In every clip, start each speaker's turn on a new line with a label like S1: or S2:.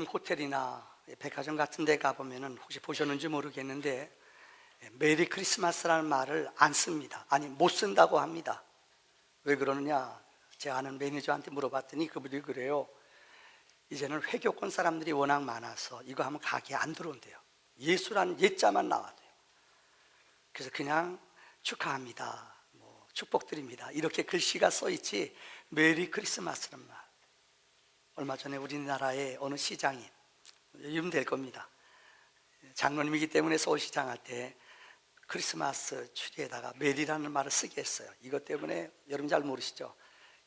S1: 호텔이나 백화점 같은 데 가보면 혹시 보셨는지 모르겠는데 메리 크리스마스라는 말을 안 씁니다. 아니, 못 쓴다고 합니다. 왜 그러느냐, 제가 아는 매니저한테 물어봤더니 그분이 그래요. 이제는 회교권 사람들이 워낙 많아서 이거 하면 가게에 안 들어온대요. 예수란 예자만 나와도요. 그래서 그냥 축하합니다, 축복드립니다, 이렇게 글씨가 써있지 메리 크리스마스란 말. 얼마 전에 우리나라의 어느 시장이, 요즘 될 겁니다, 장로님이기 때문에 서울시장 할 때 크리스마스 추리에다가 메리라는 말을 쓰게 했어요. 이것 때문에 여러분 잘 모르시죠?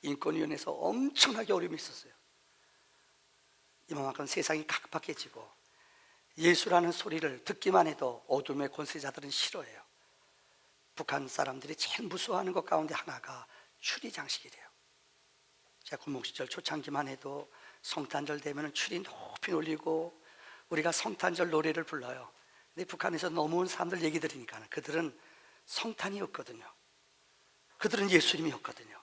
S1: 인권위원회에서 엄청나게 어려움이 있었어요. 이만큼 세상이 각박해지고 예수라는 소리를 듣기만 해도 어둠의 권세자들은 싫어해요. 북한 사람들이 제일 무서워하는 것 가운데 하나가 추리 장식이래요. 제가 군목시절 초창기만 해도 성탄절 되면 추리 높이 올리고 우리가 성탄절 노래를 불러요. 근데 북한에서 넘어온 사람들 얘기 들으니까 그들은 성탄이 없거든요. 그들은 예수님이었거든요.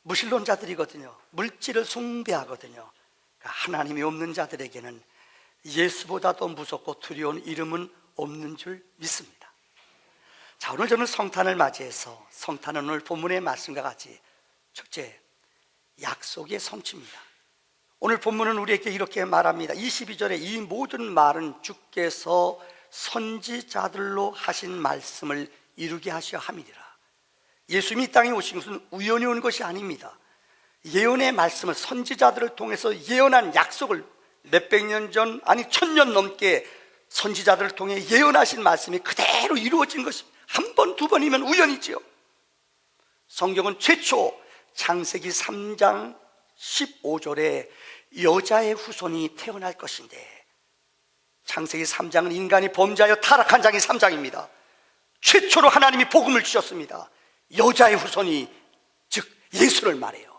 S1: 무신론자들이거든요. 물질을 숭배하거든요. 그러니까 하나님이 없는 자들에게는 예수보다 더 무섭고 두려운 이름은 없는 줄 믿습니다. 자, 오늘 저는 성탄을 맞이해서, 성탄은 오늘 본문의 말씀과 같이 첫째, 약속의 성취입니다. 오늘 본문은 우리에게 이렇게 말합니다. 22절에 이 모든 말은 주께서 선지자들로 하신 말씀을 이루게 하셔 함이니라. 예수님이 이 땅에 오신 것은 우연히 온 것이 아닙니다. 예언의 말씀을, 선지자들을 통해서 예언한 약속을 몇백 년 전, 아니 1000년 넘게 선지자들을 통해 예언하신 말씀이 그대로 이루어진 것입니다. 한 번, 두 번이면 우연이지요. 성경은 최초 창세기 3장 15절에 여자의 후손이 태어날 것인데, 창세기 3장은 인간이 범죄하여 타락한 장이 3장입니다. 최초로 하나님이 복음을 주셨습니다. 여자의 후손이, 즉 예수를 말해요.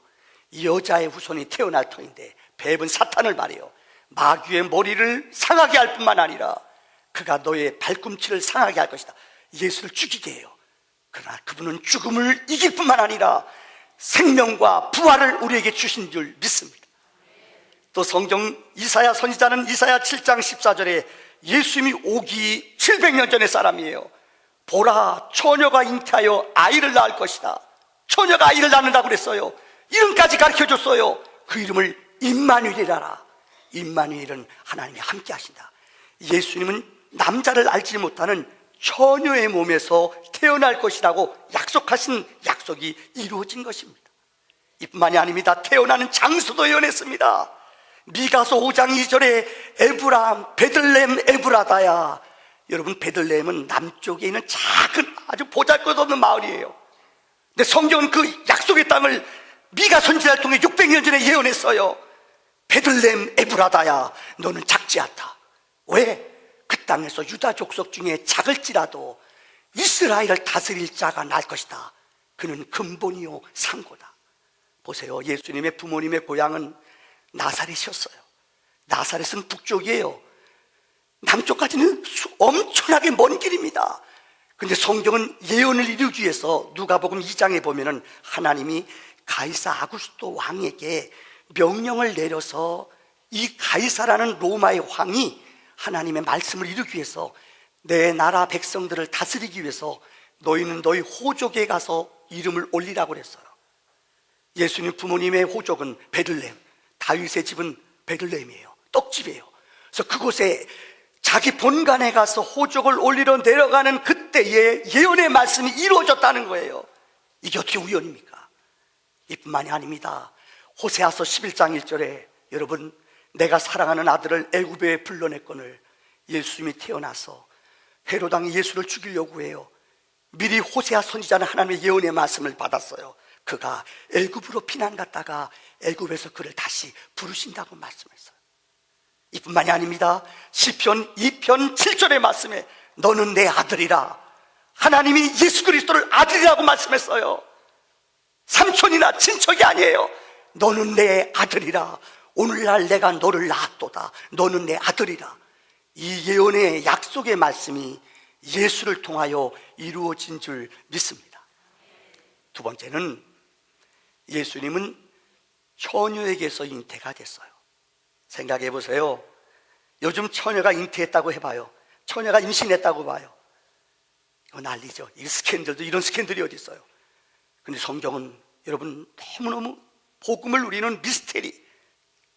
S1: 여자의 후손이 태어날 터인데, 뱀은 사탄을 말해요. 마귀의 머리를 상하게 할 뿐만 아니라 그가 너의 발꿈치를 상하게 할 것이다. 예수를 죽이게 해요. 그러나 그분은 죽음을 이길 뿐만 아니라 생명과 부활을 우리에게 주신 줄 믿습니다. 또 성경 이사야 선지자는 이사야 7장 14절에 예수님이 오기 700년 전의 사람이에요. 보라, 처녀가 잉태하여 아이를 낳을 것이다. 처녀가 아이를 낳는다고 그랬어요. 이름까지 가르쳐줬어요. 그 이름을 임마누엘이라라. 임마누엘은 하나님이 함께 하신다. 예수님은 남자를 알지 못하는 처녀의 몸에서 태어날 것이라고 약속하신 약속이 이루어진 것입니다. 이뿐만이 아닙니다. 태어나는 장소도 예언했습니다. 미가서 5장 2절에 에브라함, 베들레헴 에브라다야. 여러분, 베들레헴은 남쪽에 있는 작은 아주 보잘것없는 마을이에요. 근데 성경은 그 약속의 땅을 미가 선지자를 통해 600년 전에 예언했어요. 베들레헴 에브라다야, 너는 작지 않다. 왜? 그 땅에서 유다 족속 중에 작을지라도 이스라엘을 다스릴 자가 날 것이다. 그는 근본이요 상고다. 보세요, 예수님의 부모님의 고향은 나사렛이었어요. 나사렛은 북쪽이에요. 남쪽까지는 엄청나게 먼 길입니다. 근데 성경은 예언을 이루기 위해서 누가복음 2장에 보면은 하나님이 가이사 아구스도 왕에게 명령을 내려서 이 가이사라는 로마의 왕이 하나님의 말씀을 이루기 위해서 내 나라 백성들을 다스리기 위해서 너희는 너희 호족에 가서 이름을 올리라고 그랬어요. 예수님 부모님의 호족은 베들레헴, 다윗의 집은 베들레헴이에요. 떡집이에요. 그래서 그곳에 자기 본관에 가서 호족을 올리러 내려가는 그때에 예언의 말씀이 이루어졌다는 거예요. 이게 어떻게 우연입니까? 이뿐만이 아닙니다. 호세아서 11장 1절에 여러분, 내가 사랑하는 아들을 애굽에 불러냈거늘. 예수님이 태어나서 헤로당이 예수를 죽이려고 해요. 미리 호세아 선지자는 하나님의 예언의 말씀을 받았어요. 그가 애굽으로 피난 갔다가 애굽에서 그를 다시 부르신다고 말씀했어요. 이뿐만이 아닙니다. 시편 2편 7절의 말씀에 너는 내 아들이라. 하나님이 예수 그리스도를 아들이라고 말씀했어요. 삼촌이나 친척이 아니에요. 너는 내 아들이라. 오늘날 내가 너를 낳았도다. 너는 내 아들이라. 이 예언의 약속의 말씀이 예수를 통하여 이루어진 줄 믿습니다. 두 번째는 예수님은 처녀에게서 잉태가 됐어요. 생각해 보세요. 요즘 처녀가 잉태했다고 해봐요. 처녀가 임신했다고 봐요. 이거 난리죠. 이 스캔들도 이런 스캔들이 어디 있어요. 근데 성경은 여러분 너무너무 복음을 누리는 미스테리,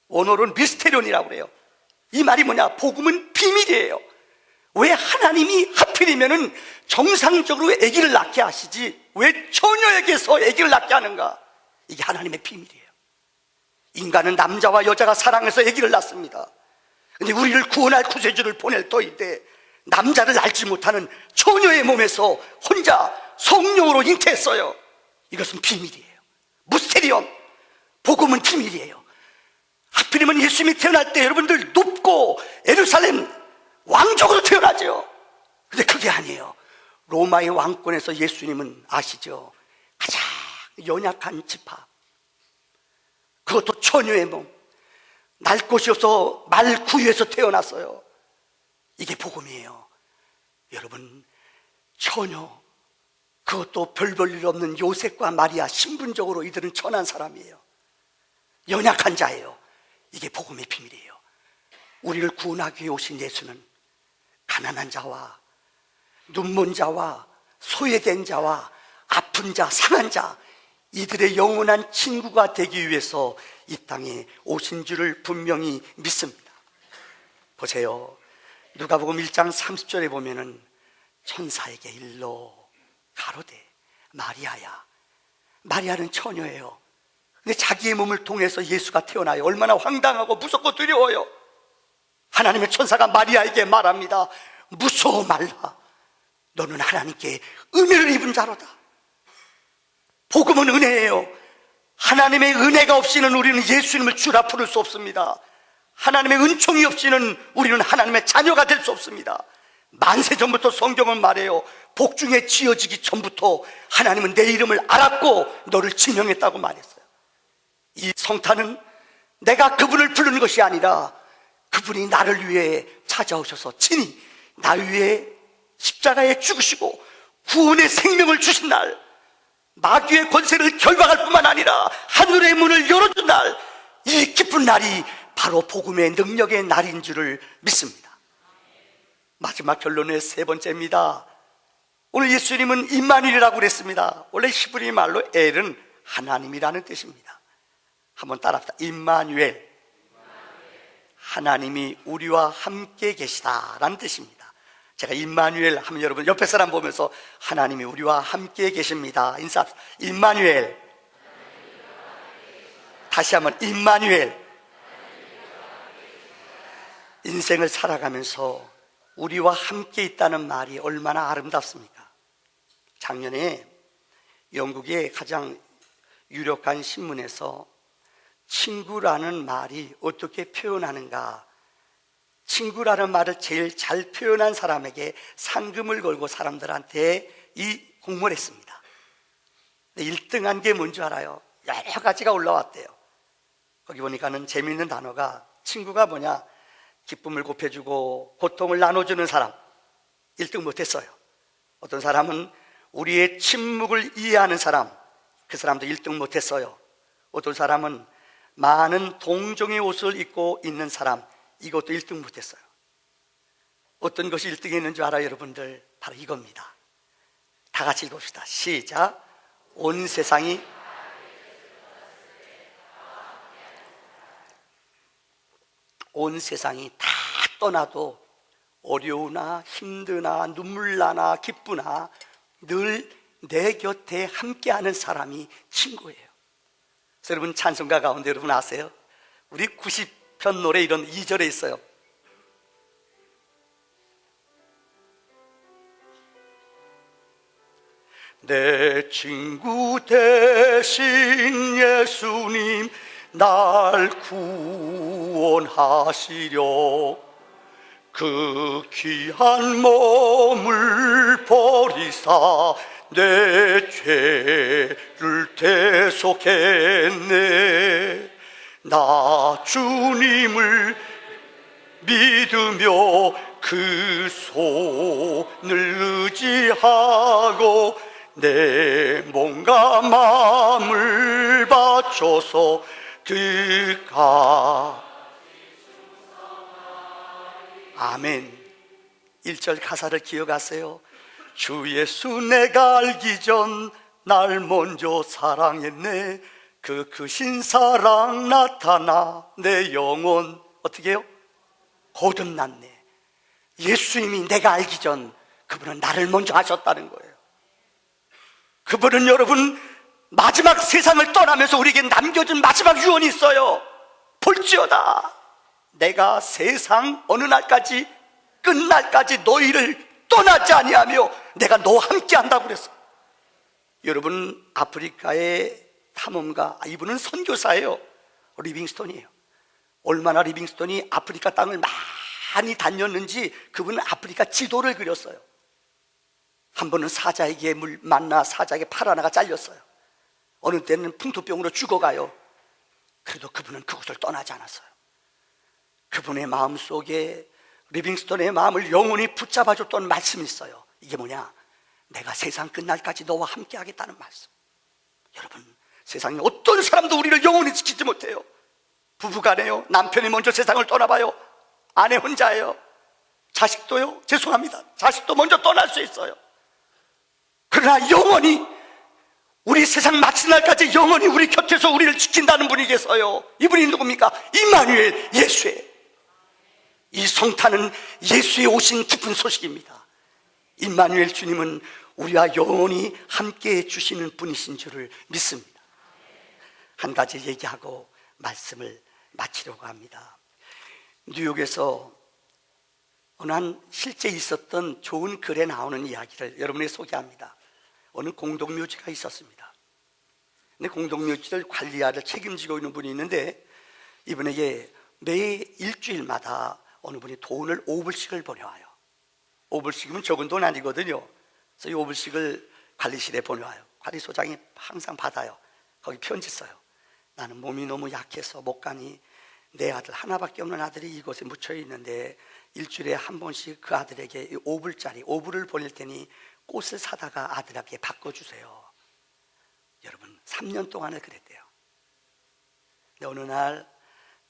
S1: 원어로는 미스테리온이라고 그래요. 이 말이 뭐냐? 복음은 비밀이에요. 왜 하나님이 하필이면은 정상적으로 아기를 낳게 하시지 왜 처녀에게서 아기를 낳게 하는가? 이게 하나님의 비밀이에요. 인간은 남자와 여자가 사랑해서 아기를 낳습니다. 근데 우리를 구원할 구세주를 보낼 터인데 남자를 낳지 못하는 처녀의 몸에서 혼자 성령으로 잉태했어요. 이것은 비밀이에요. 무스테리엄. 복음은 비밀이에요. 하필이면 예수님이 태어날 때 여러분들 높고 예루살렘 왕족으로 태어나죠. 근데 그게 아니에요. 로마의 왕권에서 예수님은 아시죠? 가장 연약한 지파, 그것도 처녀의 몸, 날 곳이 없어 말 구유에서 태어났어요. 이게 복음이에요. 여러분, 처녀, 그것도 별 볼 일 없는 요셉과 마리아, 신분적으로 이들은 천한 사람이에요. 연약한 자예요. 이게 복음의 비밀이에요. 우리를 구원하기 위해 오신 예수는 가난한 자와 눈먼 자와 소외된 자와 아픈 자, 상한 자, 이들의 영원한 친구가 되기 위해서 이 땅에 오신 줄을 분명히 믿습니다. 보세요. 누가복음 1장 30절에 보면은 천사에게 일러 가로되 마리아야. 마리아는 처녀예요. 근데 자기의 몸을 통해서 예수가 태어나요. 얼마나 황당하고 무섭고 두려워요. 하나님의 천사가 마리아에게 말합니다. 무서워 말라. 너는 하나님께 은혜를 입은 자로다. 복음은 은혜예요. 하나님의 은혜가 없이는 우리는 예수님을 주라 부를 수 없습니다. 하나님의 은총이 없이는 우리는 하나님의 자녀가 될 수 없습니다. 만세 전부터 성경은 말해요. 복중에 지어지기 전부터 하나님은 내 이름을 알았고 너를 지명했다고 말했어요. 이 성탄은 내가 그분을 부르는 것이 아니라 그분이 나를 위해 찾아오셔서 친히 나 위해 십자가에 죽으시고 구원의 생명을 주신 날, 마귀의 권세를 결박할 뿐만 아니라 하늘의 문을 열어준 날, 이 기쁜 날이 바로 복음의 능력의 날인 줄을 믿습니다. 마지막 결론의 세 번째입니다. 오늘 예수님은 임마누엘이라고 그랬습니다. 원래 히브리 말로 엘은 하나님이라는 뜻입니다. 한번 따라합시다. 임마누엘, 하나님이 우리와 함께 계시다라는 뜻입니다. 제가 임마누엘 하면 여러분 옆에 사람 보면서 하나님이 우리와 함께 계십니다 인사합시다. 임마누엘. 다시 한번 임마누엘. 인생을 살아가면서 우리와 함께 있다는 말이 얼마나 아름답습니까? 작년에 영국의 가장 유력한 신문에서 친구라는 말이 어떻게 표현하는가, 친구라는 말을 제일 잘 표현한 사람에게 상금을 걸고 사람들한테 이 공모를 했습니다. 1등한 게 뭔지 알아요? 여러 가지가 올라왔대요. 거기 보니까는 재미있는 단어가, 친구가 뭐냐? 기쁨을 곱해주고 고통을 나눠주는 사람. 1등 못했어요. 어떤 사람은 우리의 침묵을 이해하는 사람, 그 사람도 1등 못했어요. 어떤 사람은 많은 동종의 옷을 입고 있는 사람, 이것도 1등 못했어요. 어떤 것이 1등이 있는 줄 알아요, 여러분들? 바로 이겁니다. 다 같이 읽읍시다. 시작. 온 세상이 다 떠나도 어려우나 힘드나 눈물 나나 기쁘나 늘 내 곁에 함께하는 사람이 친구예요. 그래서 여러분, 찬송가 가운데 여러분 아세요? 우리 90편 노래 이런 2절에 있어요. 내 친구 대신 예수님 날 구원하시려 그 귀한 몸을 버리사 내 죄를 대속했네. 나 주님을 믿으며 그 손을 의지하고 내 몸과 마음을 바쳐서 그가 아멘. 1절 가사를 기억하세요. 주 예수 내가 알기 전 날 먼저 사랑했네. 그 크신 사랑 나타나 내 영혼 어떻게 해요? 거듭났네. 예수님이 내가 알기 전 그분은 나를 먼저 하셨다는 거예요. 그분은 여러분 마지막 세상을 떠나면서 우리에게 남겨준 마지막 유언이 있어요. 볼지어다 내가 세상 어느 날까지 끝날까지 너희를 떠나지 아니하며 내가 너와 함께 한다고 그랬어. 여러분 아프리카의 탐험가, 이분은 선교사예요. 리빙스톤이에요. 얼마나 리빙스톤이 아프리카 땅을 많이 다녔는지 그분은 아프리카 지도를 그렸어요. 한 번은 사자에게 물 만나 사자에게 팔 하나가 잘렸어요. 어느 때는 풍토병으로 죽어가요. 그래도 그분은 그곳을 떠나지 않았어요. 그분의 마음속에 리빙스톤의 마음을 영원히 붙잡아줬던 말씀이 있어요. 이게 뭐냐? 내가 세상 끝날까지 너와 함께 하겠다는 말씀. 여러분 세상에 어떤 사람도 우리를 영원히 지키지 못해요. 부부간에요, 남편이 먼저 세상을 떠나봐요. 아내 혼자예요. 자식도요, 죄송합니다, 자식도 먼저 떠날 수 있어요. 그러나 영원히 우리 세상 마친 날까지 영원히 우리 곁에서 우리를 지킨다는 분이 계세요. 이분이 누굽니까? 임마누엘, 예수예요. 이 성탄은 예수의 오신 기쁜 소식입니다. 임마누엘 주님은 우리와 영원히 함께해 주시는 분이신 줄을 믿습니다. 한 가지 얘기하고 말씀을 마치려고 합니다. 뉴욕에서 어느 한 실제 있었던 좋은 글에 나오는 이야기를 여러분에게 소개합니다. 어느 공동묘지가 있었습니다. 근데 공동묘지를 관리하를 책임지고 있는 분이 있는데 이분에게 매 일주일마다 어느 분이 돈을 5불씩을 보내와요. 5불씩이면 적은 돈 아니거든요. 그래서 이 5불씩을 관리실에 보내와요. 관리소장이 항상 받아요. 거기 편지 써요. 나는 몸이 너무 약해서 못 가니 내 아들 하나밖에 없는 아들이 이곳에 묻혀 있는데 일주일에 한 번씩 그 아들에게 5불짜리 5불을 보낼 테니 꽃을 사다가 아들에게 바꿔주세요. 여러분 3년 동안을 그랬대요. 근데 어느 날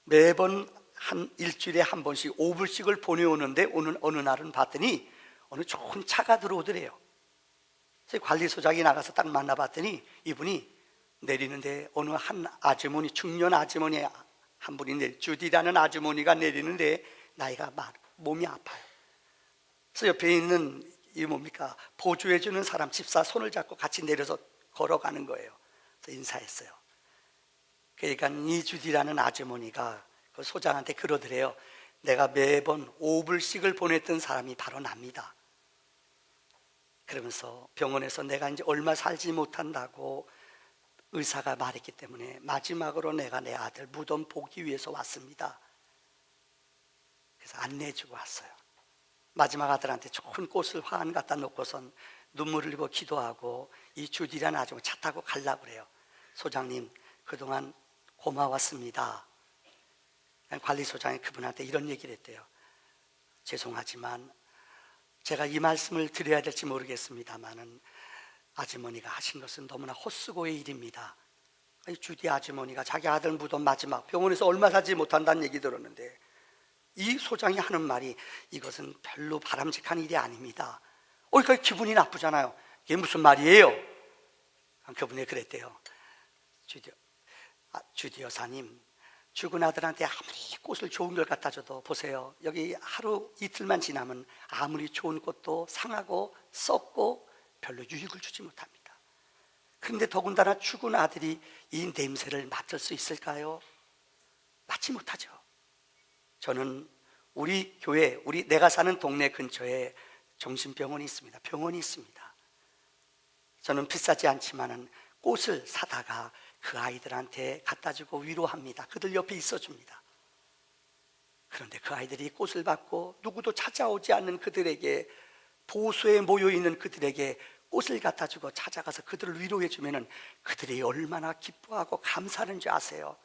S1: 매번 한 일주일에 한 번씩 5불씩을 보내오는데 어느 날은 봤더니 어느 좋은 차가 들어오더래요. 그래서 관리소장이 나가서 딱 만나봤더니 이분이 내리는데 어느 한 아주머니, 중년 아주머니 한 분이 주디라는 아주머니가 내리는데 나이가 몸이 아파요. 그래서 옆에 있는 이 뭡니까 보조해주는 사람 집사 손을 잡고 같이 내려서 걸어가는 거예요. 그래서 인사했어요. 그러니까 이 주디라는 아주머니가 그 소장한테 그러더래요. 내가 매번 5불씩을 보냈던 사람이 바로 납니다. 그러면서 병원에서 내가 이제 얼마 살지 못한다고 의사가 말했기 때문에 마지막으로 내가 내 아들 무덤 보기 위해서 왔습니다. 그래서 안내해주고 왔어요. 마지막 아들한테 좋은 꽃을 화환 갖다 놓고선 눈물을 흘리고 기도하고 이 주디라는 아주머니 차 타고 가려고 그래요. 소장님 그동안 고마웠습니다. 관리소장이 그분한테 이런 얘기를 했대요. 죄송하지만 제가 이 말씀을 드려야 될지 모르겠습니다만은 아주머니가 하신 것은 너무나 헛수고의 일입니다. 주디 아주머니가 자기 아들 무덤 마지막 병원에서 얼마 살지 못한다는 얘기 들었는데 이 소장이 하는 말이 이것은 별로 바람직한 일이 아닙니다. 그러니까 기분이 나쁘잖아요. 이게 무슨 말이에요? 그분이 그랬대요. 주디 여사님 죽은 아들한테 아무리 꽃을 좋은 걸 갖다 줘도 보세요. 여기 하루 이틀만 지나면 아무리 좋은 꽃도 상하고 썩고 별로 유익을 주지 못합니다. 그런데 더군다나 죽은 아들이 이 냄새를 맡을 수 있을까요? 맡지 못하죠. 저는 우리 교회, 내가 사는 동네 근처에 정신병원이 있습니다. 병원이 있습니다. 저는 비싸지 않지만은 꽃을 사다가 그 아이들한테 갖다 주고 위로합니다. 그들 옆에 있어줍니다. 그런데 그 아이들이 꽃을 받고 누구도 찾아오지 않는 그들에게, 보호소에 모여있는 그들에게 꽃을 갖다 주고 찾아가서 그들을 위로해 주면은 그들이 얼마나 기뻐하고 감사하는지 아세요?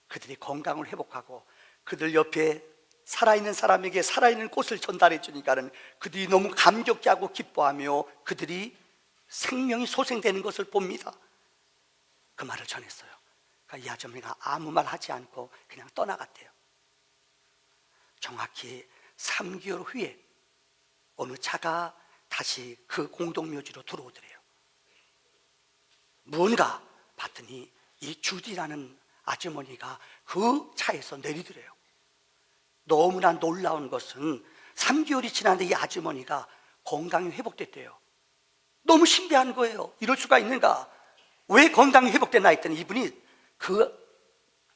S1: 그들이 건강을 회복하고 그들 옆에 살아있는 사람에게 살아있는 꽃을 전달해 주니까는 그들이 너무 감격해 하고 기뻐하며 그들이 생명이 소생되는 것을 봅니다. 그 말을 전했어요. 그러니까 이 아주머니가 아무 말 하지 않고 그냥 떠나갔대요. 정확히 3개월 후에 어느 차가 다시 그 공동묘지로 들어오더래요. 무언가 봤더니 이 주디라는 아주머니가 그 차에서 내리더래요. 너무나 놀라운 것은 3개월이 지났는데 이 아주머니가 건강이 회복됐대요. 너무 신비한 거예요. 이럴 수가 있는가? 왜 건강이 회복됐나 했더니 이분이 그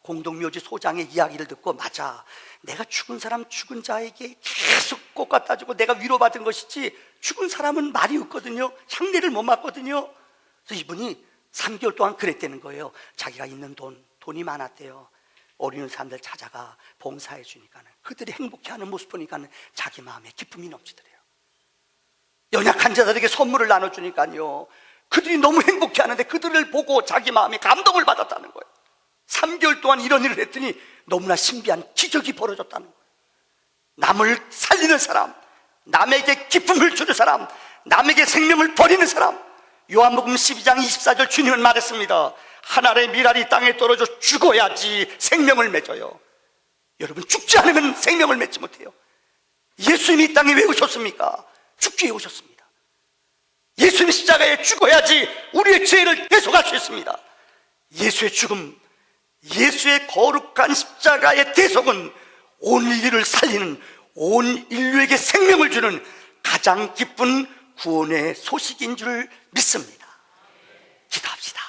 S1: 공동묘지 소장의 이야기를 듣고, 맞아, 내가 죽은 사람 죽은 자에게 계속 꽃 갖다 주고 내가 위로받은 것이지 죽은 사람은 말이 없거든요. 향례를 못 맡거든요. 그래서 이분이 3개월 동안 그랬다는 거예요. 자기가 있는 돈이 많았대요. 어려운 사람들 찾아가 봉사해 주니까는, 그들이 행복해하는 모습 보니까는 자기 마음에 기쁨이 넘치더래요. 연약한 자들에게 선물을 나눠주니까요, 그들이 너무 행복해하는데 그들을 보고 자기 마음에 감동을 받았다는 거예요. 3개월 동안 이런 일을 했더니 너무나 신비한 기적이 벌어졌다는 거예요. 남을 살리는 사람, 남에게 기쁨을 주는 사람, 남에게 생명을 버리는 사람. 요한복음 12장 24절 주님은 말했습니다. 한 알의 밀알이 땅에 떨어져 죽어야지 생명을 맺어요. 여러분, 죽지 않으면 생명을 맺지 못해요. 예수님이 이 땅에 왜 오셨습니까? 죽기 위해 오셨습니다. 예수님 십자가에 죽어야지 우리의 죄를 대속할 수 있습니다. 예수의 죽음, 예수의 거룩한 십자가의 대속은 온 인류를 살리는, 온 인류에게 생명을 주는 가장 기쁜 구원의 소식인 줄 믿습니다. 기도합시다.